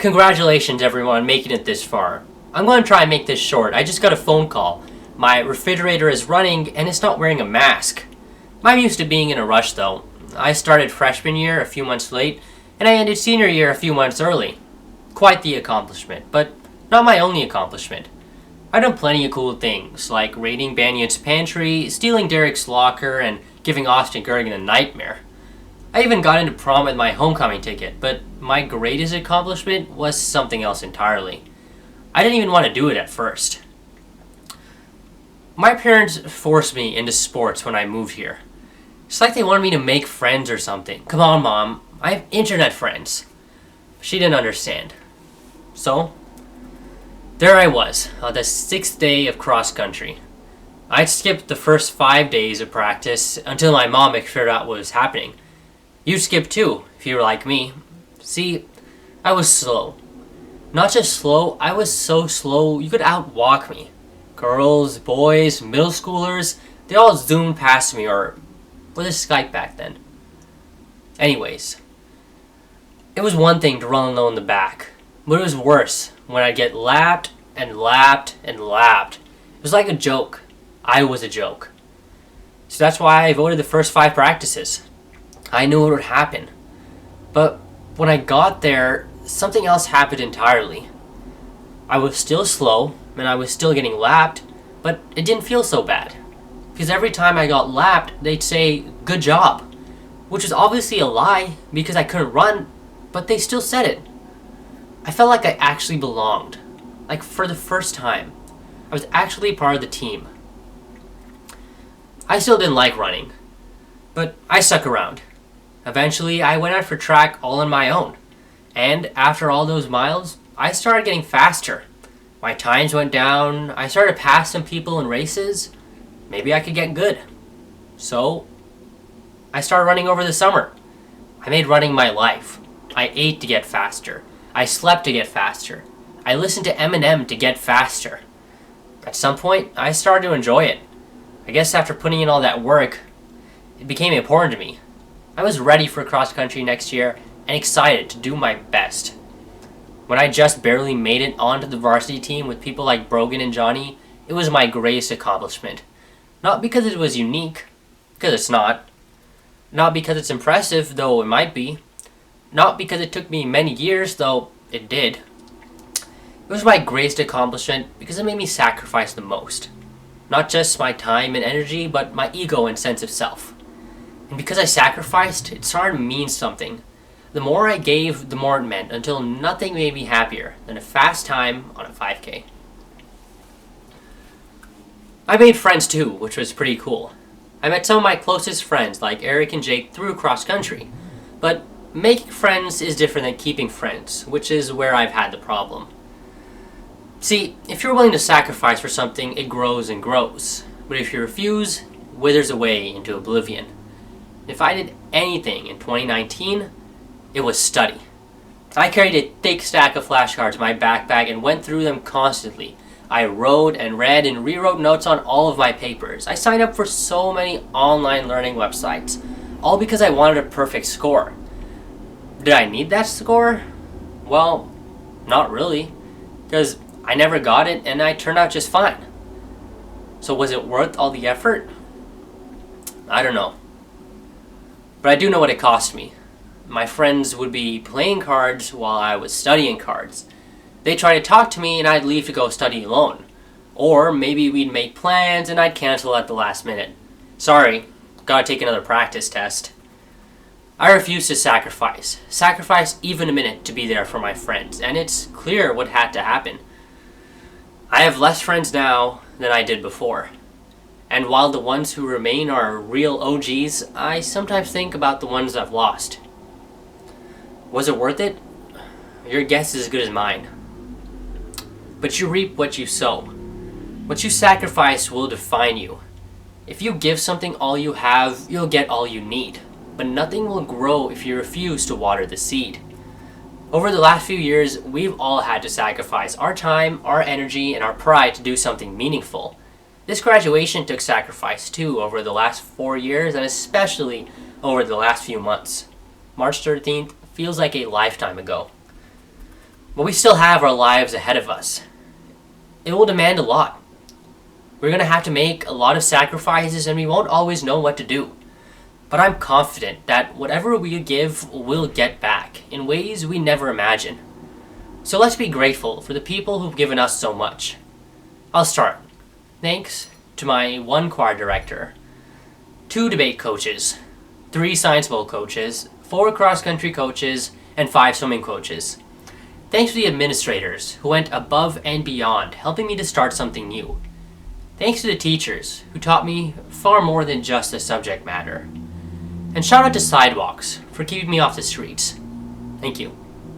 Congratulations everyone on making it this far. I'm going to try and make this short. I just got a phone call. My refrigerator is running and it's not wearing a mask. I'm used to being in a rush though. I started freshman year a few months late and I ended senior year a few months early. Quite the accomplishment, but not my only accomplishment. I've done plenty of cool things, like raiding Banyan's pantry, stealing Derek's locker, and giving Austin Gergen a nightmare. I even got into prom with my homecoming ticket, but my greatest accomplishment was something else entirely. I didn't even want to do it at first. My parents forced me into sports when I moved here. It's like they wanted me to make friends or something. Come on, Mom, I have internet friends. She didn't understand. So, there I was, on the 6th day of cross country. I'd skipped the first 5 days of practice until my mom figured out what was happening. You'd skip too, if you were like me. See, I was slow. Not just slow, I was so slow you could outwalk me. Girls, boys, middle schoolers, they all zoomed past me, or was it Skype back then? Anyways, it was one thing to run low in the back, but it was worse when I'd get lapped and lapped and lapped. It was like a joke. I was a joke. So that's why I voted the first 5 practices. I knew what would happen. But when I got there, something else happened entirely. I was still slow, and I was still getting lapped, but it didn't feel so bad. Because every time I got lapped, they'd say, "Good job." Which was obviously a lie, because I couldn't run, but they still said it. I felt like I actually belonged. Like for the first time. I was actually part of the team. I still didn't like running, but I stuck around. Eventually, I went out for track all on my own. And after all those miles, I started getting faster. My times went down, I started to pass some people in races. Maybe I could get good. So, I started running over the summer. I made running my life. I ate to get faster. I slept to get faster. I listened to Eminem to get faster. At some point, I started to enjoy it. I guess after putting in all that work, it became important to me. I was ready for cross country next year and excited to do my best. When I just barely made it onto the varsity team with people like Brogan and Johnny, it was my greatest accomplishment. Not because it was unique, because it's not. Not because it's impressive, though it might be. Not because it took me many years, though it did. It was my greatest accomplishment because it made me sacrifice the most. Not just my time and energy, but my ego and sense of self. And because I sacrificed, it started to mean something. The more I gave, the more it meant, until nothing made me happier than a fast time on a 5K. I made friends too, which was pretty cool. I met some of my closest friends, like Eric and Jake, through cross country. But making friends is different than keeping friends, which is where I've had the problem. See, if you're willing to sacrifice for something, it grows and grows. But if you refuse, it withers away into oblivion. If I did anything in 2019, it was study. I carried a thick stack of flashcards in my backpack and went through them constantly. I wrote and read and rewrote notes on all of my papers. I signed up for so many online learning websites, all because I wanted a perfect score. Did I need that score? Well, not really, because I never got it and I turned out just fine. So was it worth all the effort? I don't know. But I do know what it cost me. My friends would be playing cards while I was studying cards. They'd try to talk to me and I'd leave to go study alone. Or maybe we'd make plans and I'd cancel at the last minute. Sorry, gotta take another practice test. I refused to sacrifice even a minute to be there for my friends, and it's clear what had to happen. I have less friends now than I did before. And while the ones who remain are real OGs, I sometimes think about the ones I've lost. Was it worth it? Your guess is as good as mine. But you reap what you sow. What you sacrifice will define you. If you give something all you have, you'll get all you need. But nothing will grow if you refuse to water the seed. Over the last few years, we've all had to sacrifice our time, our energy, and our pride to do something meaningful. This graduation took sacrifice too over the last 4 years, and especially over the last few months. March 13th feels like a lifetime ago. But we still have our lives ahead of us. It will demand a lot. We're going to have to make a lot of sacrifices and we won't always know what to do. But I'm confident that whatever we give, we'll get back in ways we never imagined. So let's be grateful for the people who've given us so much. I'll start. Thanks to my 1 choir director, 2 debate coaches, 3 science bowl coaches, 4 cross-country coaches, and 5 swimming coaches. Thanks to the administrators who went above and beyond, helping me to start something new. Thanks to the teachers who taught me far more than just the subject matter. And shout out to Sidewalks for keeping me off the streets. Thank you.